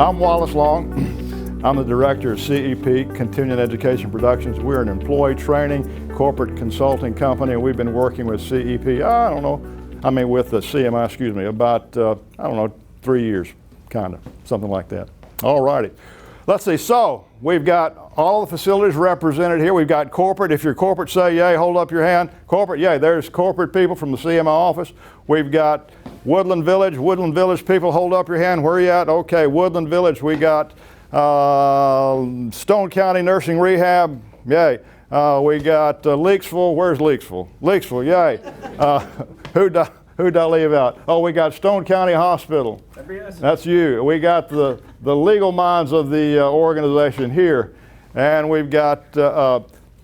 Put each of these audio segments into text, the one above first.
I'm Wallace Long. I'm the director of CEP, Continuing Education Productions. We're an employee training corporate consulting company, and we've been working with CEP, with the CMI, about, 3 years, kind of, something like that. All righty. Let's see, so we've got all the facilities represented here. We've got corporate. If you're corporate, say yay, hold up your hand. Corporate, yay, there's corporate people from the CMI office. We've got Woodland Village people, hold up your hand. Where are you at? Okay, Woodland Village. We got Stone County Nursing Rehab, yay. We got Leaksville. Where's Leaksville? Leaksville, yay. Who'd I leave out? Oh, we got Stone County Hospital. That's you. We got the legal minds of the organization here. And we've got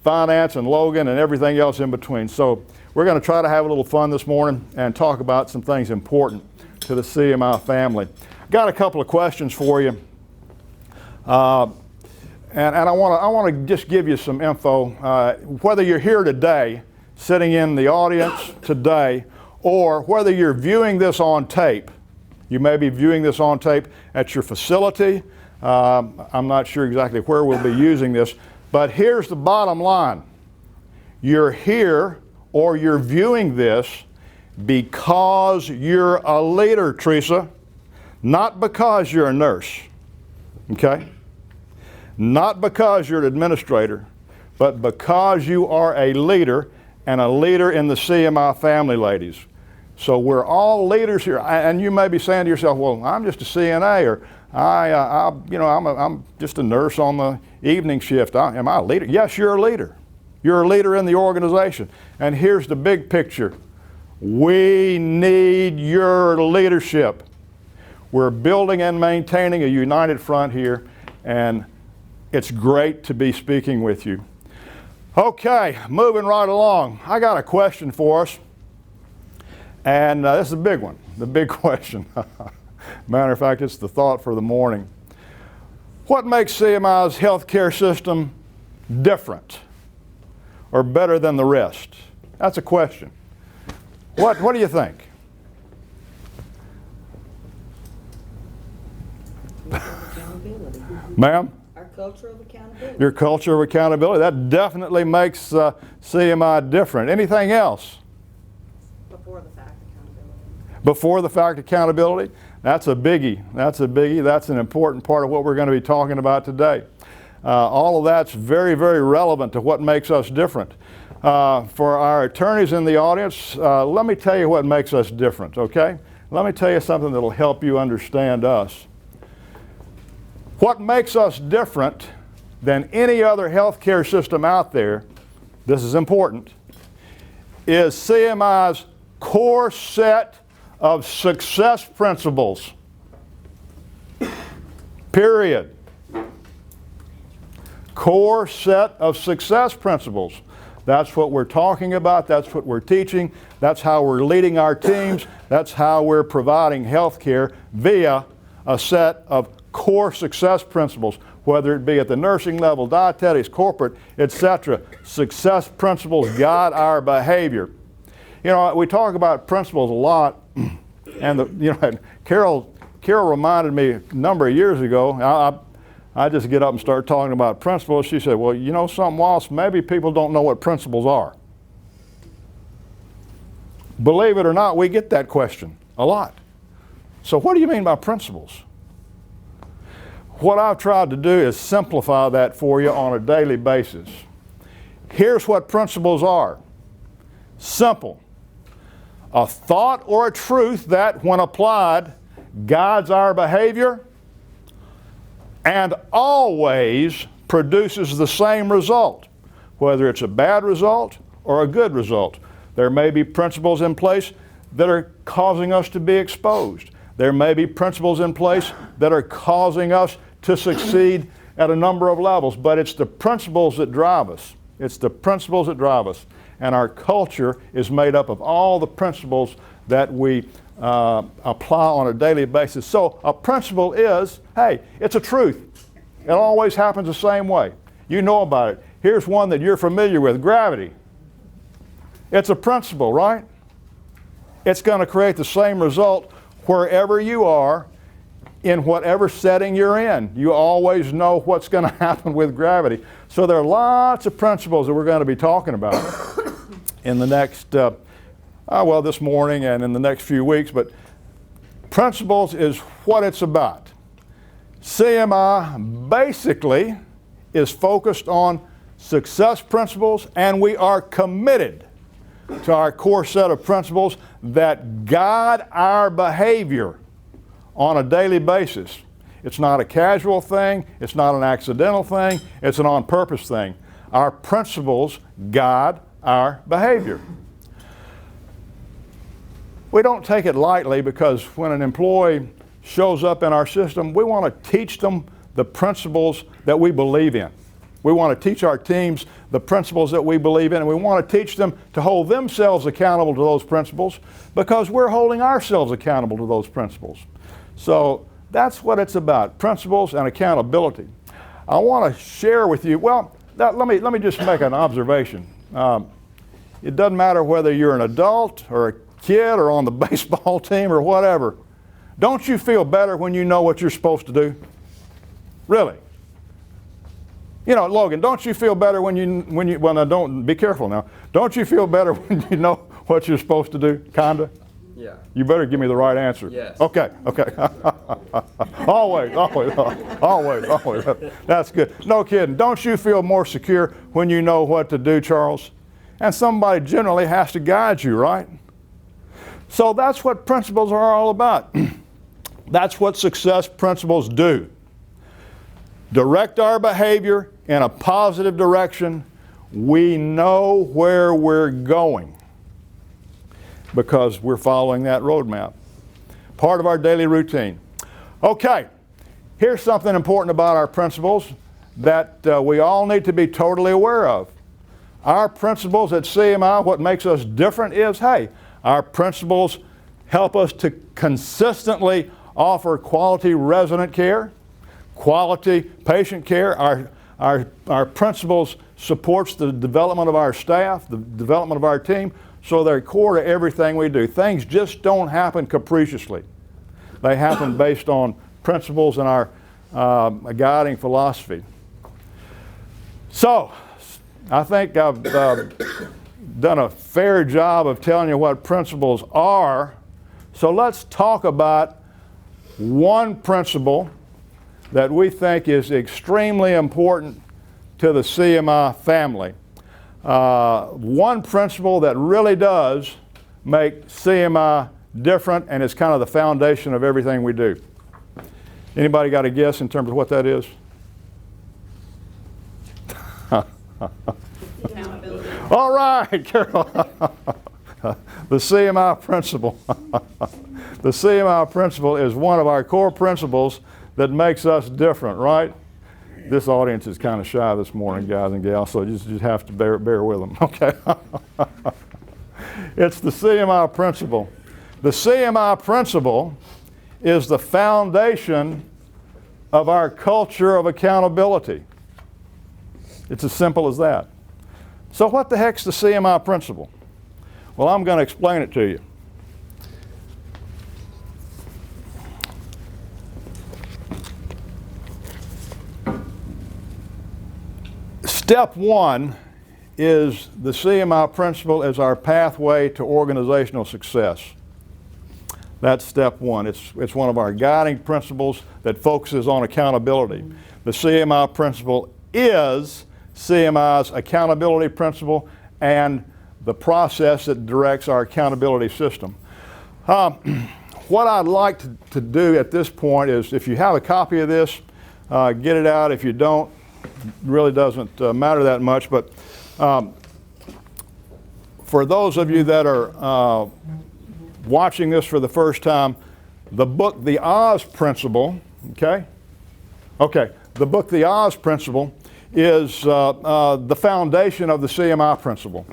finance and Logan and everything else in between. So we're going to try to have a little fun this morning and talk about some things important to the CMI family. Got a couple of questions for you. And I want to just give you some info. Whether you're here today, sitting in the audience today, or whether you're viewing this on tape. You may be viewing this on tape at your facility. I'm not sure exactly where we'll be using this, but here's the bottom line. You're here or you're viewing this because you're a leader, Teresa, not because you're a nurse, okay? Not because you're an administrator, but because you are a leader, and a leader in the CMI family, ladies. So we're all leaders here, and you may be saying to yourself, well, I'm just a CNA, or I'm just a nurse on the evening shift. Am I a leader? Yes, you're a leader. You're a leader in the organization. And here's the big picture. We need your leadership. We're building and maintaining a united front here, and it's great to be speaking with you. Okay, moving right along. I got a question for us, and this is a big one, the big question. Matter of fact, it's the thought for the morning. What makes CMI's healthcare system different or better than the rest? That's a question. What do you think? Ma'am? Culture of accountability. Your culture of accountability. That definitely makes CMI different. Anything else? Before the fact accountability. Before the fact accountability? That's a biggie. That's a biggie. That's an important part of what we're going to be talking about today. All of that's very, very relevant to what makes us different. For our attorneys in the audience, let me tell you what makes us different, okay? Let me tell you something that'll help you understand us. What makes us different than any other healthcare system out there, this is important, is CMI's core set of success principles. Period. Core set of success principles. That's what we're talking about. That's what we're teaching. That's how we're leading our teams. That's how we're providing health care via a set of core success principles, whether it be at the nursing level, dietetics, corporate, etc. Success principles guide our behavior. You know, we talk about principles a lot, and Carol reminded me a number of years ago. I just get up and start talking about principles. She said, well, you know something, Wallace, maybe people don't know what principles are. Believe it or not, we get that question a lot. So what do you mean by principles? What I've tried to do is simplify that for you on a daily basis. Here's what principles are. Simple. A thought or a truth that, when applied, guides our behavior and always produces the same result, whether it's a bad result or a good result. There may be principles in place that are causing us to be exposed. There may be principles in place that are causing us to succeed at a number of levels, but it's the principles that drive us. It's the principles that drive us. And our culture is made up of all the principles that we apply on a daily basis. So a principle is, hey, it's a truth. It always happens the same way. You know about it. Here's one that you're familiar with, gravity. It's a principle, right? It's going to create the same result wherever you are in whatever setting you're in. You always know what's going to happen with gravity. So there are lots of principles that we're going to be talking about in the next, well, this morning and in the next few weeks. But principles is what it's about. CMI basically is focused on success principles, and we are committed to our core set of principles that guide our behavior on a daily basis. It's not a casual thing, it's not an accidental thing, it's an on-purpose thing. Our principles guide our behavior. We don't take it lightly, because when an employee shows up in our system, we want to teach them the principles that we believe in. We want to teach our teams the principles that we believe in, and we want to teach them to hold themselves accountable to those principles, because we're holding ourselves accountable to those principles. So that's what it's about, principles and accountability. I want to share with you, well, let me just make an observation. It doesn't matter whether you're an adult or a kid or on the baseball team or whatever. Don't you feel better when you know what you're supposed to do? Really? You know, Logan, don't you feel better when you, well, now don't, be careful now. Don't you feel better when you know what you're supposed to do, kinda? Yeah. You better give me the right answer. Yes. Okay. always. That's good. No kidding. Don't you feel more secure when you know what to do, Charles? And somebody generally has to guide you, right? So that's what principles are all about. That's what success principles do. Direct our behavior in a positive direction. We know where we're going because we're following that roadmap. Part of our daily routine. Okay, here's something important about our principles that we all need to be totally aware of. Our principles at CMI, what makes us different is, hey, our principles help us to consistently offer quality resident care, quality patient care. Our principles supports the development of our staff, the development of our team, so they're core to everything we do. Things just don't happen capriciously. They happen based on principles and our guiding philosophy. So, I think I've done a fair job of telling you what principles are. So let's talk about one principle that we think is extremely important to the CMI family. One principle that really does make CMI different, and it's kind of the foundation of everything we do. Anybody got a guess in terms of what that is? Accountability. All right, Carol. The CMI principle. The CMI principle is one of our core principles that makes us different, right? This audience is kind of shy this morning, guys and gals, so you just have to bear with them, okay? It's the CMI principle. The CMI principle is the foundation of our culture of accountability. It's as simple as that. So what the heck's the CMI principle? Well, I'm going to explain it to you. Step one is the CMI principle is our pathway to organizational success. That's step one. It's one of our guiding principles that focuses on accountability. The CMI principle is CMI's accountability principle and the process that directs our accountability system. What I'd like to do at this point is, if you have a copy of this, get it out. If you don't, it really doesn't matter that much. But for those of you that are watching this for the first time, the book, The Oz Principle, the book, The Oz Principle, is the foundation of the CMI principle.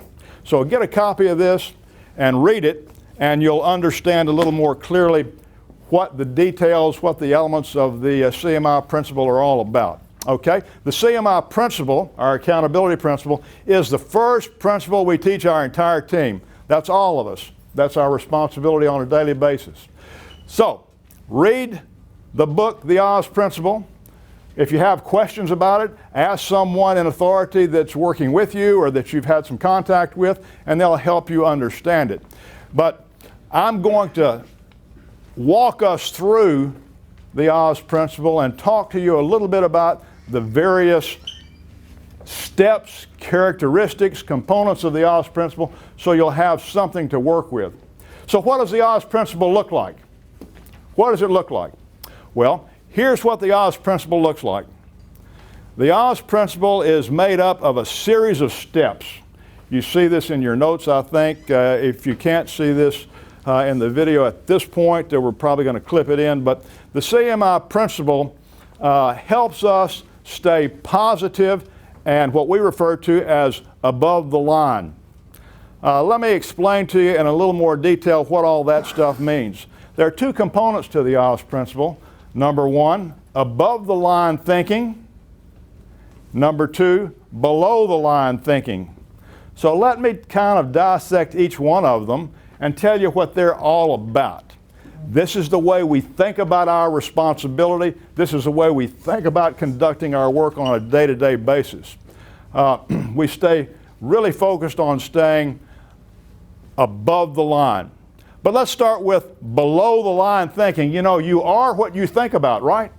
So get a copy of this and read it, and you'll understand a little more clearly what the details, what the elements of the CMI principle are all about. Okay? The CMI principle, our accountability principle, is the first principle we teach our entire team. That's all of us. That's our responsibility on a daily basis. So, read the book, The Oz Principle. If you have questions about it, ask someone in authority that's working with you or that you've had some contact with, and they'll help you understand it. But I'm going to walk us through the Oz Principle and talk to you a little bit about the various steps, characteristics, components of the Oz Principle, so you'll have something to work with. So what does the Oz Principle look like? What does it look like? Well, here's what the Oz Principle looks like. The Oz Principle is made up of a series of steps. You see this in your notes, I think. If you can't see this in the video at this point, we're probably going to clip it in, but the CMI Principle helps us stay positive and what we refer to as above the line. Let me explain to you in a little more detail what all that stuff means. There are two components to the Oz Principle. Number one, above the line thinking. Number two, below the line thinking. So let me kind of dissect each one of them and tell you what they're all about. This is the way we think about our responsibility. This is the way we think about conducting our work on a day-to-day basis. We stay really focused on staying above the line. But let's start with below the line thinking. You know, you are what you think about, right?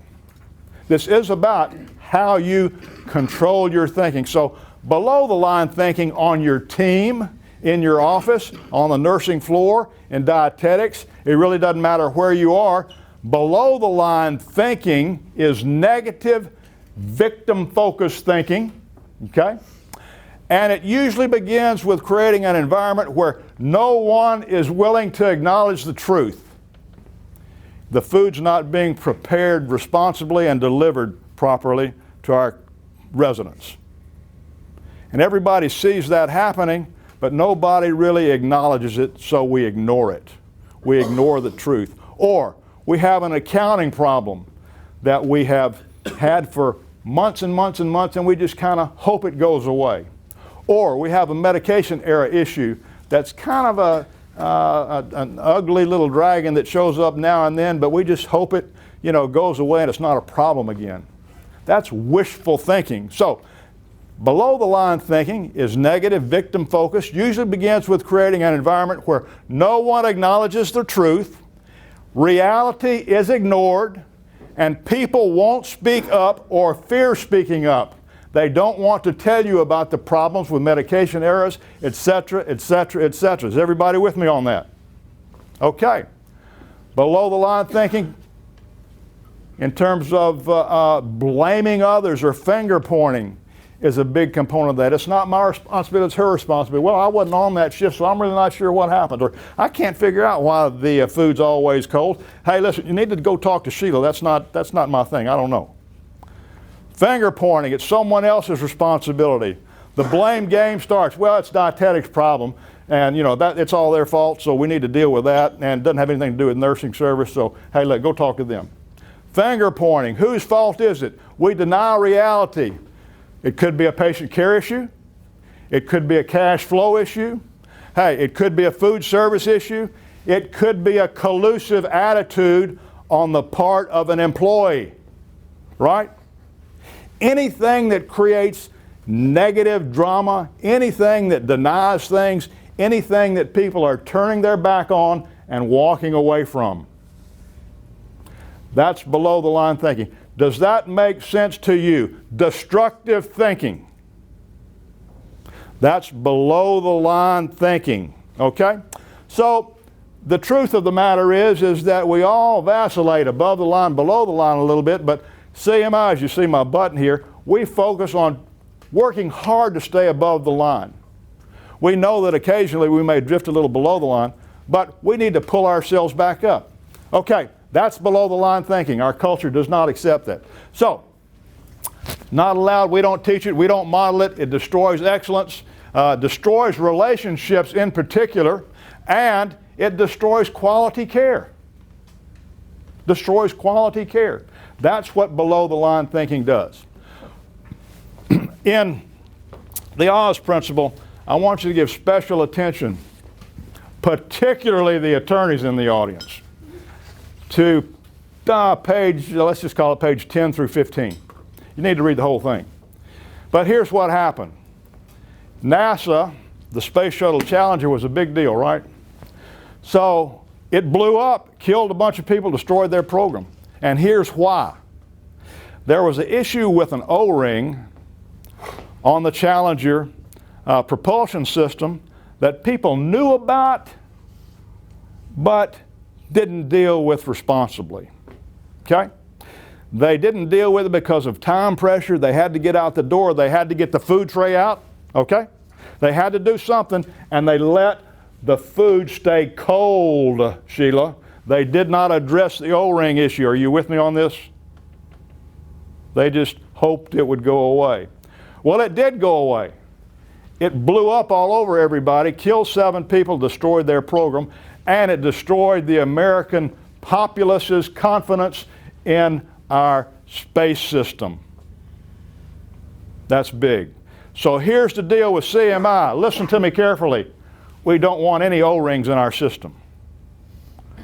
This is about how you control your thinking. So below the line thinking on your team, in your office, on the nursing floor, in dietetics, it really doesn't matter where you are. Below the line thinking is negative, victim-focused thinking, okay? And it usually begins with creating an environment where no one is willing to acknowledge the truth. The food's not being prepared responsibly and delivered properly to our residents. And everybody sees that happening, but nobody really acknowledges it, so we ignore it. We ignore the truth. Or we have an accounting problem that we have had for months and months and months, and we just kind of hope it goes away. Or we have a medication error issue that's kind of an ugly little dragon that shows up now and then, but we just hope it, goes away and it's not a problem again. That's wishful thinking. So below the line thinking is negative, victim focused, usually begins with creating an environment where no one acknowledges the truth, reality is ignored, and people won't speak up or fear speaking up. They don't want to tell you about the problems with medication errors, etc., etc., etc. Is everybody with me on that? Okay. Below the line thinking, in terms of blaming others or finger pointing, is a big component of that. It's not my responsibility, it's her responsibility. Well, I wasn't on that shift, so I'm really not sure what happened. Or I can't figure out why the food's always cold. Hey, listen, you need to go talk to Sheila. That's not my thing. I don't know. Finger pointing, it's someone else's responsibility. The blame game starts, well, it's dietetics' problem, and it's all their fault, so we need to deal with that, and it doesn't have anything to do with nursing service, so hey, go talk to them. Finger pointing, whose fault is it? We deny reality. It could be a patient care issue. It could be a cash flow issue. Hey, it could be a food service issue. It could be a collusive attitude on the part of an employee, right? Anything that creates negative drama, anything that denies things, anything that people are turning their back on and walking away from. That's below the line thinking. Does that make sense to you? Destructive thinking. That's below the line thinking, okay? So the truth of the matter is that we all vacillate above the line, below the line a little bit, but CMI, as you see my button here, we focus on working hard to stay above the line. We know that occasionally we may drift a little below the line, but we need to pull ourselves back up. Okay, that's below the line thinking. Our culture does not accept that. So, not allowed, we don't teach it, we don't model it, it destroys excellence, destroys relationships in particular, and it destroys quality care. Destroys quality care. That's what below the line thinking does. In the Oz Principle, I want you to give special attention, particularly the attorneys in the audience, to page, let's just call it page 10 through 15. You need to read the whole thing. But here's what happened. NASA, the Space Shuttle Challenger, was a big deal, right? So it blew up, killed a bunch of people, destroyed their program. And here's why. There was an issue with an O-ring on the Challenger propulsion system that people knew about but didn't deal with responsibly. Okay? They didn't deal with it because of time pressure. They had to get out the door. They had to get the food tray out. Okay? They had to do something, and they let the food stay cold, Sheila. They did not address the O-ring issue. Are you with me on this? They just hoped it would go away. Well, it did go away. It blew up all over everybody, killed 7 people, destroyed their program, and it destroyed the American populace's confidence in our space system. That's big. So here's the deal with CMI. Listen to me carefully. We don't want any O-rings in our system.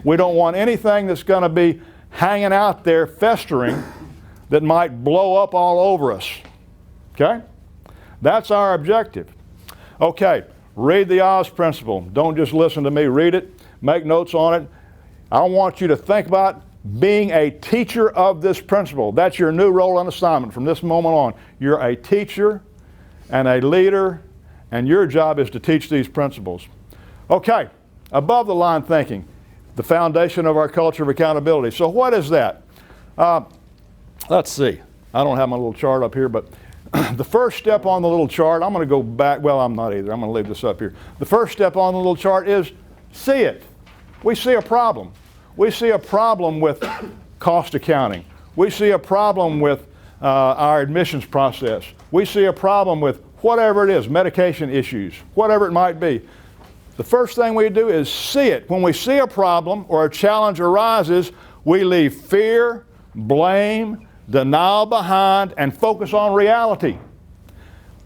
We don't want anything that's going to be hanging out there festering that might blow up all over us. Okay? That's our objective. Okay, read the Oz principle. Don't just listen to me. Read it. Make notes on it. I want you to think about being a teacher of this principle. That's your new role and assignment from this moment on. You're a teacher and a leader, and your job is to teach these principles. Okay, above the line thinking, the foundation of our culture of accountability. So what is that? Let's see. I don't have my little chart up here, but the first step on the little chart, I'm going to go back. Well, I'm not either. I'm going to leave this up here. The first step on the little chart is see it. We see a problem. We see a problem with cost accounting. We see a problem with our admissions process. We see a problem with whatever it is, medication issues, whatever it might be. The first thing we do is see it. When we see a problem or a challenge arises, we leave fear, blame, denial behind, and focus on reality.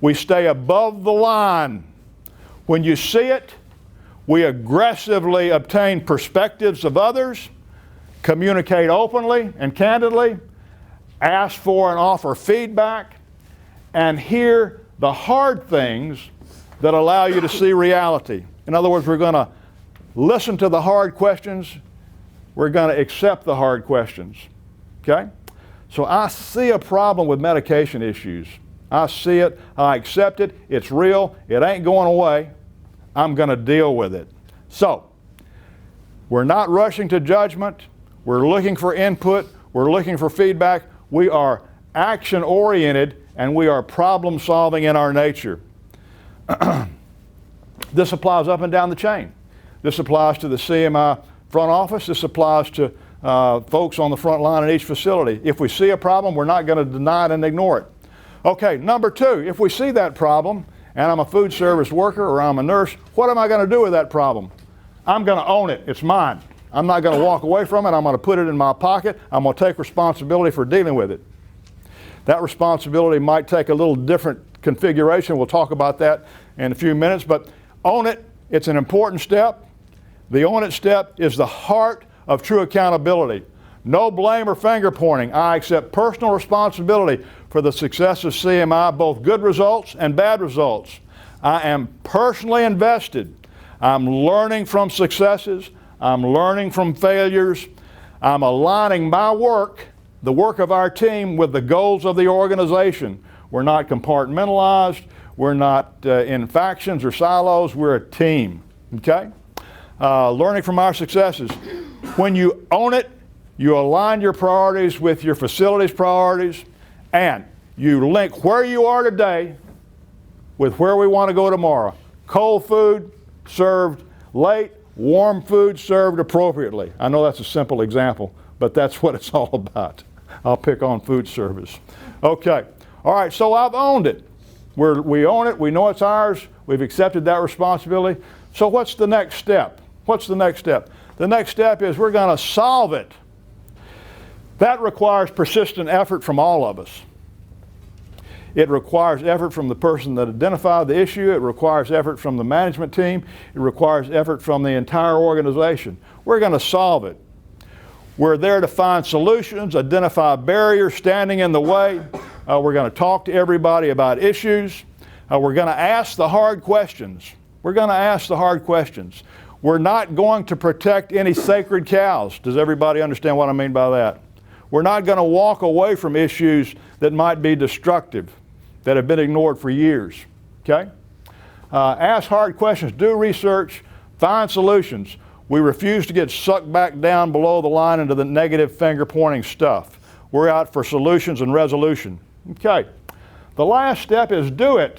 We stay above the line. When you see it, we aggressively obtain perspectives of others, communicate openly and candidly, ask for and offer feedback, and hear the hard things that allow you to see reality. In other words, we're going to listen to the hard questions. We're going to accept the hard questions. Okay? So I see a problem with medication issues. I see it. I accept it. It's real. It ain't going away. I'm going to deal with it. So, we're not rushing to judgment. We're looking for input. We're looking for feedback. We are action-oriented, and we are problem-solving in our nature. This applies up and down the chain. This applies to the CMI front office. This applies to folks on the front line in each facility. If we see a problem, we're not going to deny it and ignore it. Okay, number 2, if we see that problem, and I'm a food service worker or I'm a nurse, what am I going to do with that problem? I'm going to own it. It's mine. I'm not going to walk away from it. I'm going to put it in my pocket. I'm going to take responsibility for dealing with it. That responsibility might take a little different configuration. We'll talk about that in a few minutes, but own it. It's an important step. The own it step is the heart of true accountability. No blame or finger pointing. I accept personal responsibility for the success of CMI, both good results and bad results. I am personally invested. I'm learning from successes. I'm learning from failures. I'm aligning my work, the work of our team, with the goals of the organization. We're not compartmentalized. We're not in factions or silos. We're a team. Okay? Learning from our successes. When you own it, you align your priorities with your facility's priorities, and you link where you are today with where we want to go tomorrow. Cold food served late, warm food served appropriately. I know that's a simple example, but that's what it's all about. I'll pick on food service. Okay. All right, so I've owned it. We own it. We know it's ours. We've accepted that responsibility. So what's the next step? What's the next step? The next step is we're going to solve it. That requires persistent effort from all of us. It requires effort from the person that identified the issue. It requires effort from the management team. It requires effort from the entire organization. We're going to solve it. We're there to find solutions, identify barriers standing in the way. We're going to talk to everybody about issues. We're going to ask the hard questions. We're going to ask the hard questions. We're not going to protect any sacred cows. Does everybody understand what I mean by that? We're not going to walk away from issues that might be destructive, that have been ignored for years. Okay? Ask hard questions, do research, find solutions. We refuse to get sucked back down below the line into the negative finger-pointing stuff. We're out for solutions and resolution. Okay. The last step is do it.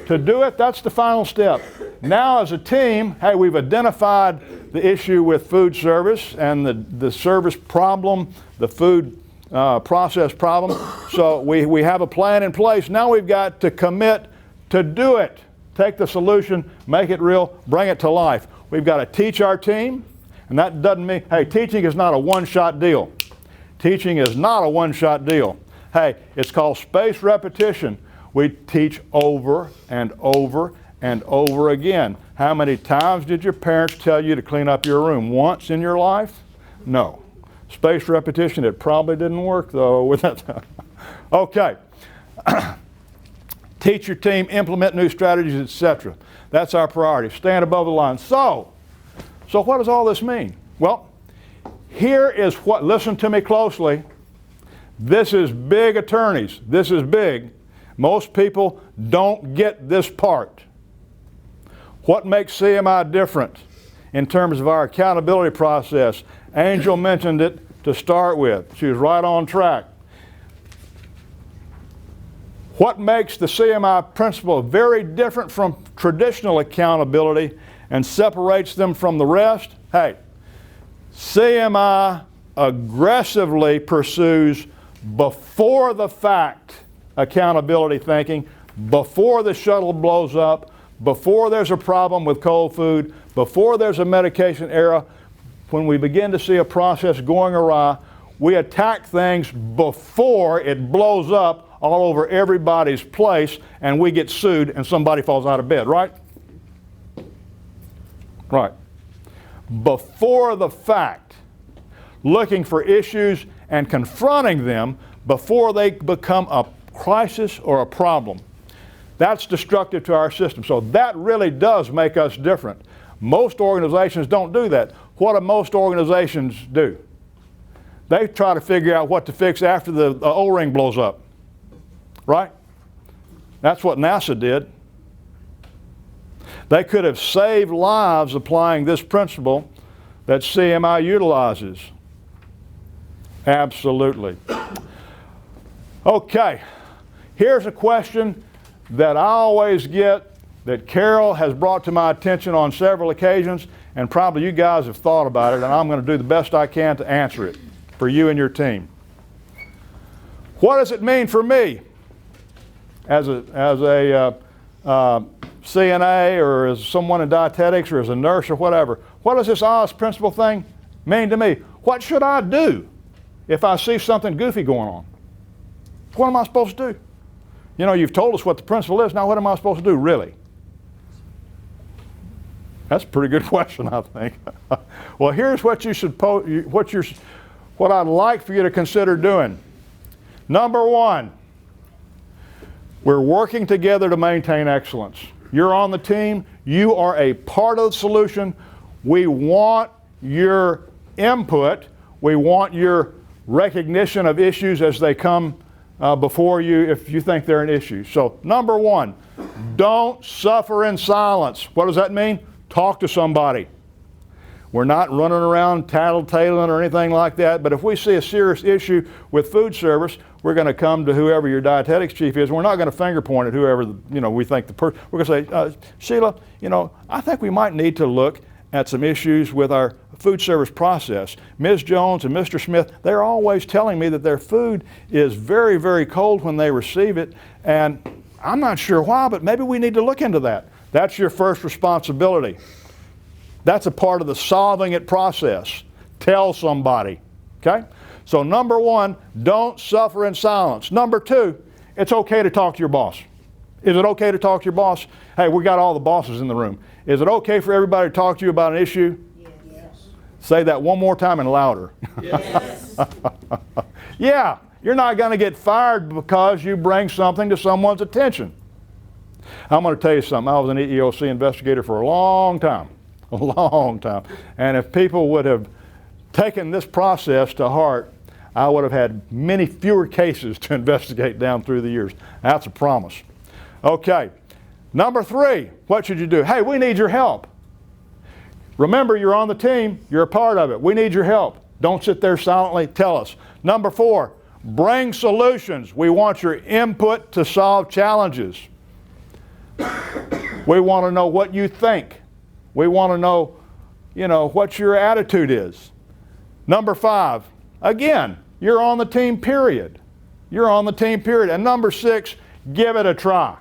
To do it, that's the final step. Now as a team, hey, we've identified the issue with food service and the service problem, the food process problem. So we have a plan in place. Now we've got to commit to do it. Take the solution, make it real, bring it to life. We've got to teach our team, and that doesn't mean, hey, teaching is not a one-shot deal. Teaching is not a one-shot deal. Hey, it's called spaced repetition. We teach over and over and over again. How many times did your parents tell you to clean up your room? Once in your life? No. Spaced repetition, it probably didn't work though with that. Okay. Teach your team, implement new strategies, etc. That's our priority. Stand above the line. So what does all this mean? Well, here is what, listen to me closely. This is big, attorneys. This is big. Most people don't get this part. What makes CMI different in terms of our accountability process? Angel mentioned it to start with. She was right on track. What makes the CMI principle very different from traditional accountability and separates them from the rest? Hey, CMI aggressively pursues before the fact accountability thinking, before the shuttle blows up, before there's a problem with cold food, before there's a medication error. When we begin to see a process going awry, we attack things before it blows up all over everybody's place and we get sued and somebody falls out of bed, right? Right. Before the fact, looking for issues and confronting them before they become a crisis or a problem. That's destructive to our system. So that really does make us different. Most organizations don't do that. What do most organizations do? They try to figure out what to fix after the O-ring blows up. Right? That's what NASA did. They could have saved lives applying this principle that CMI utilizes. Absolutely. Okay. Here's a question that I always get that Carol has brought to my attention on several occasions, and probably you guys have thought about it, and I'm going to do the best I can to answer it for you and your team. What does it mean for me as a CNA or as someone in dietetics or as a nurse or whatever? What does this honest principle thing mean to me? What should I do if I see something goofy going on? What am I supposed to do? You know, you've told us what the principle is. Now what am I supposed to do, really? That's a pretty good question, I think. Well, here's what you should what I'd like for you to consider doing. Number one, we're working together to maintain excellence. You're on the team. You are a part of the solution. We want your input. We want your recognition of issues as they come before you if you think they're an issue. So number one, don't suffer in silence. What does that mean? Talk to somebody. We're not running around tattletaling or anything like that, but if we see a serious issue with food service, we're going to come to whoever your dietetics chief is. We're not going to finger point at whoever we think the person. We're going to say, Sheila, I think we might need to look at some issues with our food service process. Ms. Jones and Mr. Smith, they're always telling me that their food is very, very cold when they receive it, and I'm not sure why, but maybe we need to look into that. That's your first responsibility. That's a part of the solving it process. Tell somebody, okay? So number one, don't suffer in silence. Number two, it's okay to talk to your boss. Is it okay to talk to your boss? Hey, we got all the bosses in the room. Is it okay for everybody to talk to you about an issue? Yes. Say that one more time and louder. Yes. Yeah, you're not going to get fired because you bring something to someone's attention. I'm going to tell you something. I was an EEOC investigator for a long time. A long time. And if people would have taken this process to heart, I would have had many fewer cases to investigate down through the years. That's a promise. Okay. Number 3, what should you do? Hey, we need your help. Remember, you're on the team. You're a part of it. We need your help. Don't sit there silently. Tell us. Number 4, bring solutions. We want your input to solve challenges. We want to know what you think. We want to know, what your attitude is. Number 5, again, you're on the team, period. You're on the team, period. And number 6, give it a try.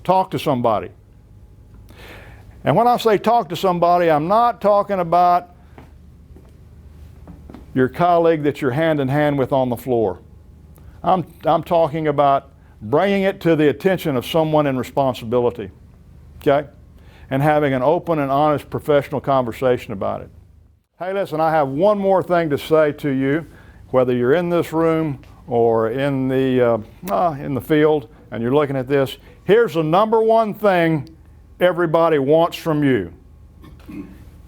Talk to somebody. And when I say talk to somebody, I'm not talking about your colleague that you're hand in hand with on the floor. I'm talking about bringing it to the attention of someone in responsibility, okay? And having an open and honest professional conversation about it. Hey, listen, I have one more thing to say to you, whether you're in this room or in the field and you're looking at this. Here's the number one thing everybody wants from you.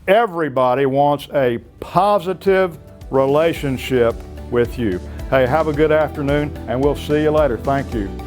Everybody wants a positive relationship with you. Hey, have a good afternoon, and we'll see you later. Thank you.